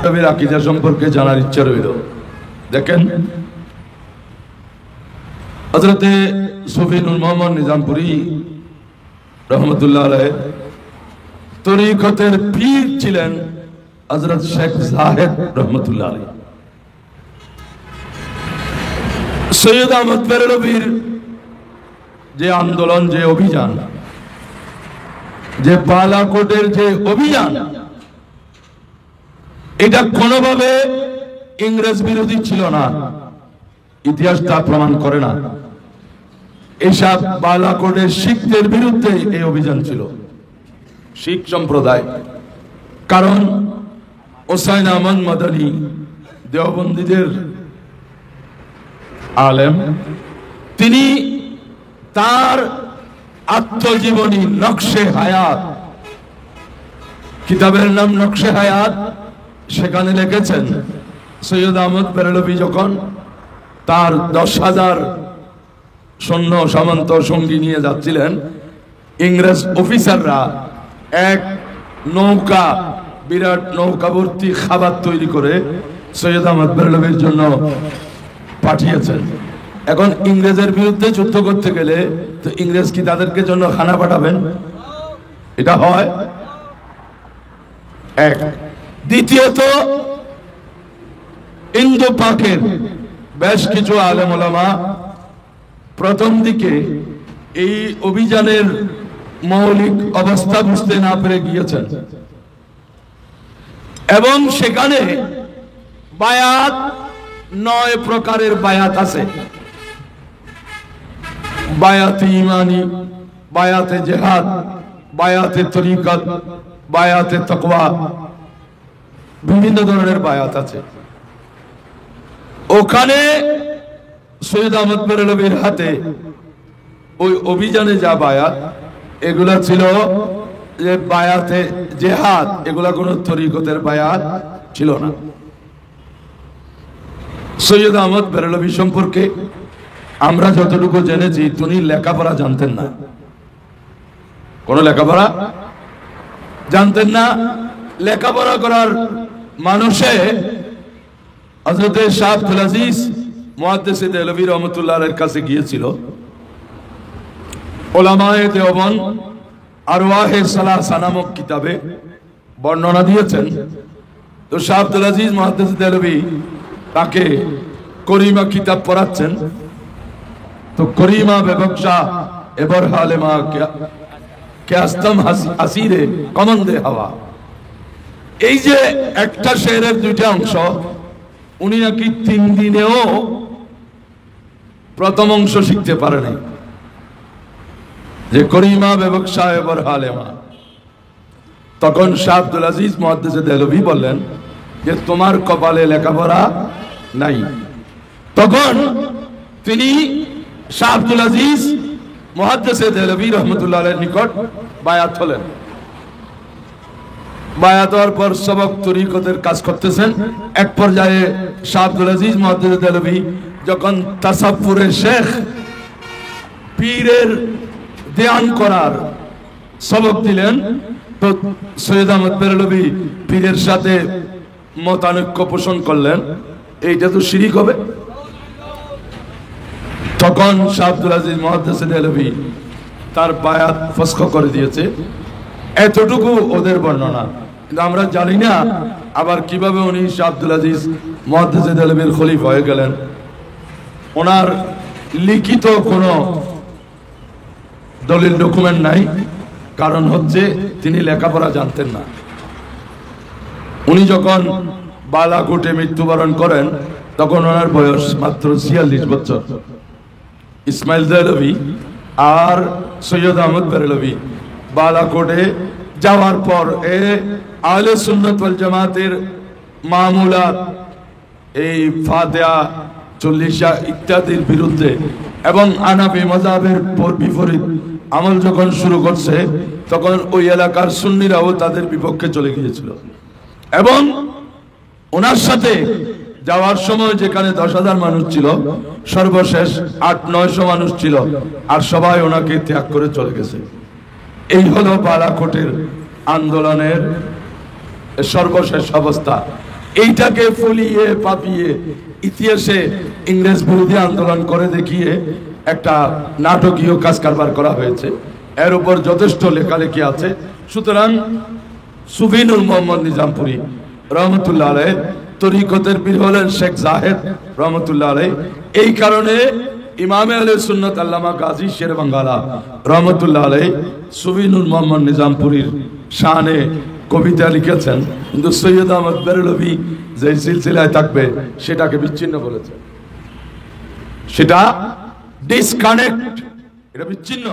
নবীর আকীদা সম্পর্কে জানার ইচ্ছা রইল। দেখেন, হযরতে সুফি নূর মোহাম্মদ নিজামপুরী রহমতুল্লাহ আলাইহি তরিকতের পীর ছিলেন হযরত শেখ জাহেদ রহমতুল্লাহ আলাইহি। সৈয়দ আহমদ বেরলভীর যে আন্দোলন, যে অভিযান, যে বালাকোটের যে অভিযান, এটা কোনোভাবে ইংরেজ বিরোধী ছিল না, ইতিহাস তা প্রমাণ করে না। এসব বালাকোটের শিখদের বিরুদ্ধে এই অভিযান ছিল, শিখ সম্প্রদায়। কারণ হোসাইন আহমদ মাদানী দেওবন্দীদের আলেম, তিনি তার আত্মজীবনী নকশে হায়াত, কিতাবের নাম নকশে হায়াত, সেখানে লিখেছেন সৈয়দ আহমদ বেরলভী যখন তার 10,000 সৈন্য সামন্ত সঙ্গী নিয়ে যাচ্ছিলেন, ইংরেজ অফিসাররা এক নৌকা, বিরাট নৌকা ভর্তি খাবার তৈরি করে সৈয়দ আহমদ বেরলভীর জন্য পাঠিয়েছেন। এখন ইংরেজের বিরুদ্ধে যুদ্ধ করতে গেলে তো ইংরেজ কি তাদেরকে জন্য খানা পাঠাবেন? এটা হয় এক। দ্বিতীয়ত, ইন্দো পাকের বেশ কিছু আলেম ওলামা প্রথম দিকে এই অভিযানের মৌলিক অবস্থা বুঝতে না পেরে গিয়েছেন, এবং সেখানে বায়াত 9 প্রকারের বায়াত আছে। বায়াতে ইমানি, বায়াতে জিহাদ, বায়াতে তরিকত, বায়াতে তাকওয়া, বিভিন্ন ধরনের বায়াত আছে। ওখানে সৈয়দ আহমদ বেরলভীর হাতে ওই অভিযানে যা বায়াত, এগুলা ছিল যে বায়াতে জিহাদ, এগুলা কোন তরিকতের বায়াত ছিল না। সৈয়দ আহমদ বেরলভী সম্পর্কে আমরা যতটুকু জেনেছি, তিনি লেখাপড়া জানতেন না, কোন লেখাপড়া জানতেন না। লেখাপড়া করার মানুষে হযরত শাহ আব্দুল আজিজ মুহাদ্দিস দেহলভী রহমতুল্লাহ আলাইহির কাছে গিয়েছিল। উলামায়ে দেওবন্দ আরওয়াহে সালাসা নামক কিতাবে বর্ণনা দিয়েছেন। তো শাহ আব্দুল আজিজ মুহাদ্দিস দেহলভী তাকে করিমা কিতাব পড়াচ্ছেন। তো করিমা বেবকশা এবার হালেমা কে আস্তম আসিরে কমন্দে হাওয়া, এই যে একটা শেরের 2টা অংশ, উনি নাকি 3 দিনেও প্রথম অংশ শিখতে পারেনি, যে করিমা বেবকশা এবার হালেমা। তখন শাহ আব্দুল আজিজ মুহাদ্দিস দেহলভী বললেন যে তোমার কপালে লেখাপড়া নাই। তখন তিনি শাহ আব্দুল আজিজ মুহাদ্দিস দেহলভী রহমতুল্লাহ আলাইহির নিকট বায়াত হলেন। বায়াত হওয়ার পর সবক তরিকতের কাজ করতেছেন। এক পর্যায়ে শাহ আব্দুল আজিজ মুহাদ্দিস দেহলভী যখন তাসাফুরে শেখ, পীরের ধ্যান করার সবক দিলেন, তো সৈয়দ আহমদ বেরলভী পীরের সাথে মতানৈক্য পোষণ করলেন, এইটা তো শিরিক হবে। তখন শাহ আব্দুল আজিজ মুহাদ্দিস দেহলভী তার বায়াত ফসখ করে দিয়েছে। এতটুকু ওদের বর্ণনা, কিন্তু আমরা জানি না আবার কিভাবে উনি শাহ আব্দুল আজিজ মুহাদ্দিস দেহলভীর খলিফা হয়ে গেলেন। ওনার লিখিত কোনো দলিল ডকুমেন্ট নাই, কারণ হচ্ছে তিনি লেখাপড়া জানতেন না। উনি যখন বালাকোটে মৃত্যুবরণ করেন তখন ওনার বয়স মাত্র 46 বছর। ইসমাইল দেহলভী আর সৈয়দ আহমদ বেরলভী বালাকোটে যাওয়ার পর আহলে সুন্নাত ওয়াল জামাতের মামুলাত, এই ফাতিহা, চল্লিশা ইত্যাদির বিরুদ্ধে এবং হানাফি মাযহাবের বিপরীত আমল যখন শুরু করছে, তখন ওই এলাকার সুন্নিরাও তাদের বিপক্ষে চলে গিয়েছিল। এবং ওনার সাথে যাওয়ার সময় যেখানে 10,000 মানুষ ছিল, সর্বশেষ 800-900 মানুষ ছিল, আর সবাই ওনাকে ত্যাগ করে চলে গেছে। এই হলো বালাকোটের আন্দোলনের সর্বশেষ অবস্থা। এইটাকে ফুলিয়ে পাপিয়ে ইতিহাসে ইংরেজ বিরোধী আন্দোলন করে দেখিয়ে একটা নাটকীয় কাজ কারবার করা হয়েছে। এর উপর যথেষ্ট লেখালেখি আছে। সুতরাং সুফি নূর মোহাম্মদ নিজামপুরী রহমতুল্লাহ আলাইহ, তরিকতের পীর হলেন শেখ জাহেদ রহমতুল্লাহ আলাইহ। এই কারণে ইমামে আহলে সুন্নাত আল্লামা গাজী শেরবাঙ্গালা রহমতুল্লাহ আলাইহ সুফি নূর মোহাম্মদ নিজামপুরীর শানে কবিতা লিখেছেন, কিন্তু সৈয়দ আহমদ বেরলভী যে সিলসিলায় থাকবে সেটাকে বিচ্ছিন্ন বলেছে। সেটা ডিসকানেক্ট, এটা বিচ্ছিন্ন।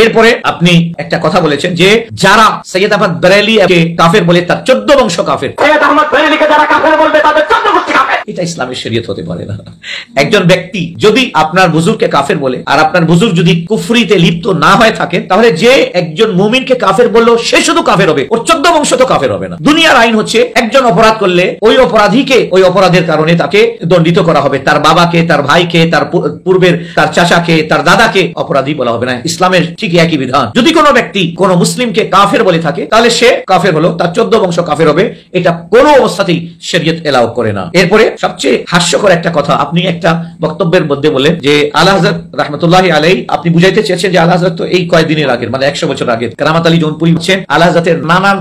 এরপরে আপনি একটা কথা বলেছেন যে যারা সৈয়দ আহমদ বেরেলভীকে কাফের বলে তার 14 বংশ কাফের। সৈয়দ আহমদ বেরেলভীকে যারা কাফের বলবে তাদের 14 গোষ্ঠী কাফের। এটা ইসলামের শরীয়ত হতে পারে না। একজন ব্যক্তি যদি আপনার বুজুর্গকে কাফের বলে আর আপনার বুজুর্গ যদি কুফরিতে লিপ্ত না হয়ে থাকে, তাহলে যে একজন মুমিনকে কাফের বললো সে শুধু কাফের হবে, ওর 14 বংশ তো কাফের হবে না। দুনিয়ার আইন হচ্ছে একজন অপরাধ করলে ওই অপরাধীকে ওই অপরাধের কারণে তাকে দণ্ডিত করা হবে, তার বাবাকে, তার ভাইকে, তার পূর্বের তার চাচাকে, তার দাদাকে অপরাধী বলা হবে না। ইসলামের ঠিক একই বিধান। যদি কোনো ব্যক্তি কোনো মুসলিমকে কাফের বলে থাকে তাহলে সে কাফের হলো, তার 14 বংশ কাফের হবে। এটা কোনো অবস্থাতেই শরীয়ত এলাও করে না। এরপরে সবচেয়ে হাস্যকর একটা কথা আপনি একটা বক্তব্যের মধ্যে বলেন যে আলা হযরত রাহমাতুল্লাহি আলাইহি, আপনি বুঝাইতে চেয়েছেন যে আলা হযরত তো এই কয়েকদিনের আগের মানে 100 বছর আগে কারামাত আলী জৌনপুরী বলছেন আলা হযরতের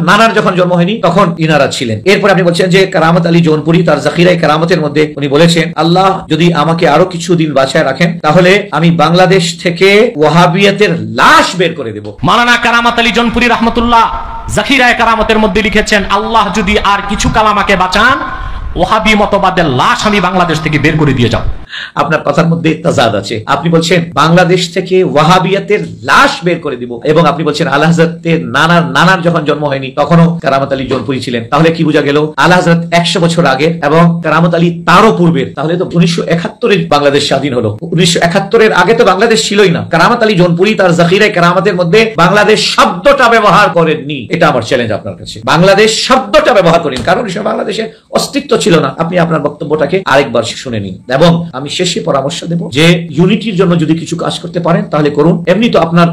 নানার যখন জন্ম হয়নি তখন ইনারা ছিলেন। এরপরে আপনি বলছেন যে কারামাত আলী জৌনপুরী তার জাকিরায়ে কারামতের মধ্যে উনি বলেছেন আল্লাহ যদি আমাকে আরো কিছু দিন বাঁচায় রাখেন তাহলে আমি বাংলাদেশ থেকে ওয়াহাবিয়াতের লাশ বের করে দেব। মাওলানা কারামাত আলী জৌনপুরী রাহমাতুল্লাহ জাকিরায়ে কারামতের মধ্যে লিখেছেন আল্লাহ যদি আর কিছু কাল আমাকে বাঁচান ওহাবি মতবাদের লাশ আমি বাংলাদেশ থেকে বের করে দিয়ে যাব। আপনার কথার মধ্যে তাজাদ আছে। আপনি বলছেন বাংলাদেশ থেকে ওয়াহাবিয়াতের লাশ বের করে দিব, এবং আপনি বলছেন আলা হযরতের নানার যখন জন্ম হয়নি তখনও কারামাত আলী জৌনপুরী ছিলেন। তাহলে কি বোঝা গেল? আলা হযরত 100 বছর আগে এবং কারামাত আলী তারও পূর্বের। তাহলে তো 1971 বাংলাদেশ স্বাধীন হলো। 1971 আগে তো বাংলাদেশ ছিলই না। কারামাত আলী জৌনপুরী তার জাকিরায়ে কারামতের মধ্যে বাংলাদেশ শব্দটা ব্যবহার করেননি। এটা আমার চ্যালেঞ্জ আপনার কাছে। বাংলাদেশ শব্দটা ব্যবহার করেন, কারণ এই বাংলাদেশের অস্তিত্ব ছিল না। আপনি আপনার বক্তব্যটাকে আরেকবার শুনে নিন, এবং আমি শেষে পরামর্শ দেব যে ইউনিটির জন্য যদি কিছু কাজ করতে পারেন তাহলে করুন। এমনি তো আপনার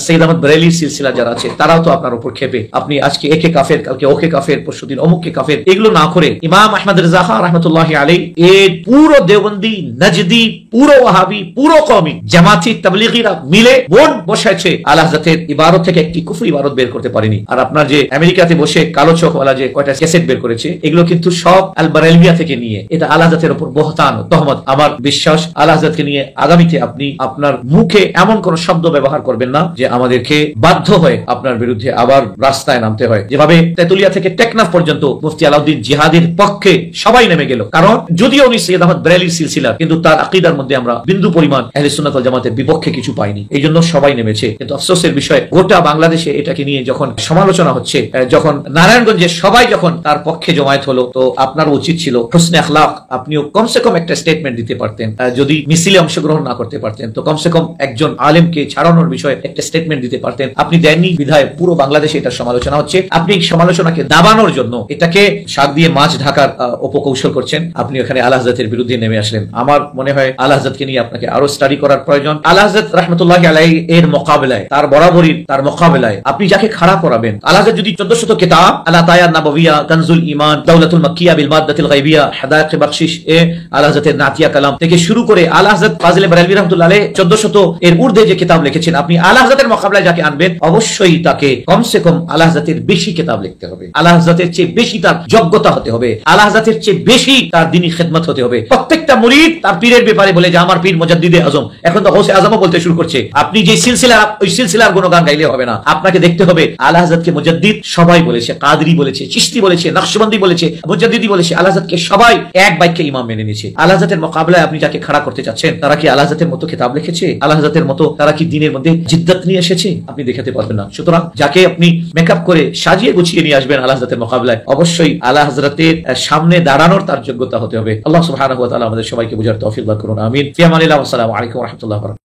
সৈয়দ আহমদ বেরেলভীর সিলসিলা যারা আছে তারাও তো আপনার উপর ক্ষেপে, আপনি আজকে একে কাফের, কালকে ওকে কাফের, পরশুদিন অমুককে কাফের, এগুলো না করে ইমাম আহমদ রেজা খান রাহমাতুল্লাহি আলাইহি এর পুরো দেওবন্দি, নজদি, পুরো ওয়াহাবি, পুরো কওমি, জামাতি, তাবলীগীরা মিলে বোর্ড বসাইছে আলা হযরতের ইবারত থেকে একটি কুফরি ইবারত বের করতে পারেনি। আর আপনার যে আমেরিকাতে বসে কালো চোখওয়ালা যে কয়টা ক্যাসেট বের করেছে এগুলো কিন্তু সব আল বেরেলভিয়া থেকে নিয়ে। এটা আলা হযরতের উপর বহতান ও তহমত। আমার বিশ্বাস আলা হযরতকে নিয়ে আগামীতে আপনি আপনার মুখে এমন কোন শব্দ ব্যবহার করবেন না যে আমাদেরকে বাধ্য হয়ে আপনার বিরুদ্ধে আবার রাস্তায় নামতে হয়। যেভাবে তেতুলিয়া থেকে টেকনাফ পর্যন্ত মুফতি আলাউদ্দিন জিহাদের পক্ষে সবাই নেমে গেল, কারণ যদিও উনি সৈয়দ আহমদ বেরেলভীর সিলসিলা, কিন্তু তার আকীদার মধ্যে আমরা বিন্দু পরিমাণ আহলে সুন্নাত ওয়াল জামাতের বিপক্ষে কিছু পাইনি। এই জন্য সবাই নেমেছে। কিন্তু আফসোসের বিষয় গোটা বাংলাদেশে এটাকে নিয়ে যখন সমালোচনা হচ্ছে, যখন নারায়ণগঞ্জে সবাই যখন তার পক্ষে জমায়েত হলো, তো আপনার উচিত ছিল হুসনে আখলাক, আপনিও কমসে কম একটা স্টেটমেন্ট দিতে পারতেন। যদি মিছিলে অংশগ্রহণ না করতে পারতেন তো কমসে কম একজন আলেমকে ছাড়ানোর বিষয়ে একটা স্টেটমেন্ট দিতে পারতেন। আপনি দেননি বিধায় পুরো বাংলাদেশে এটা সমালোচনা হচ্ছে। আপনি সমালোচনাকে দাবানোর জন্য এটাকে শাক দিয়ে মাছ ঢাকার উপকৌশল করছেন। আপনি ওখানে আলা হযরতের বিরুদ্ধে নেমে আসলেন। আমার মনে হয় আলা হযরতকে নিয়ে আপনাকে আরো স্টাডি করার প্রয়োজন। আলা হযরত রাহমাতুল্লাহি আলাইহি এর মোকাবেলায়, তার বরাবরই তার মোকাবেলায় আপনি যাকে খাড়া করাবেন, আলা হযরত যদি 1400 কিতাব আলা তায়াত নববিয়া, কানজুল ঈমান, দাওলাতুল মাক্কিয়া বিল মাদ্দাতিল গায়বিয়া, হাদায়েক বখশিশ এ আলা হযরতের নাতিয়া কালাম থেকে শুরু করে আলা হযরত ফাজিল বেরেলভী রাহমাতুল্লাহ আলাইহি 1400 এর ঊর্ধ্বে যে কিতাব লিখেছেন, আপনি আলা হযরতের মোকাবেলায় যাকে আনবেন অবশ্যই তাকে কমসে কম আলা হযরতের বেশি কিতাব লিখতে হবে, আলা হযরতের চেয়ে বেশি তার যোগ্যতা হতে হবে, আলা হযরতের চেয়ে বেশি তার দ্বীনি খিদমত হতে হবে। প্রত্যেকটা মুরিদ তার পীরের ব্যাপারে বলে যে আমার পীর মুজাদ্দিদে আজম, এখন তো গৌসে আজমও বলতে শুরু করছে। আপনি যে সিলসিলা, ওই সিলসিলার গুণগান গাইলে হবে না, আপনাকে দেখতে হবে আলা হযরতকে মুজাদ্দিদ সবাই বলেছে, কাদরি বলেছে, চিশতি বলেছে, নকশবন্দি বলেছে, মুজাদ্দিদি বলেছে, আলা হযরতকে সবাই এক বাক্যে ইমাম মেনে নিয়েছে। আলা হযরতের মোকাবেলায় আপনি যাকে খাড়া করতে চাচ্ছেন তারা কি আলা হযরতের মতো কিতাব লিখেছে? আলা হযরতের মতো তারা কি দ্বীনের মধ্যে জিদ্দত নিয়ে এসেছে? আপনি দেখাতে পারবেন না। সুতরাং যাকে আপনি মেকআপ করে সাজিয়ে গুছিয়ে নিয়ে আসবেন আলা হযরতের মোকাবেলায়, অবশ্যই আলা হযরতের সামনে দাঁড়ানোর তার যোগ্যতা হতে হবে। আল্লাহ সুবহানাহু ওয়া তাআলা আমাদের সবাইকে বুঝার তৌফিক দান করুন। আমিন। ফি আমানিল্লাহ। আসসালামু আলাইকুম ওয়া রাহমাতুল্লাহি ওয়া বারাকাতুহু।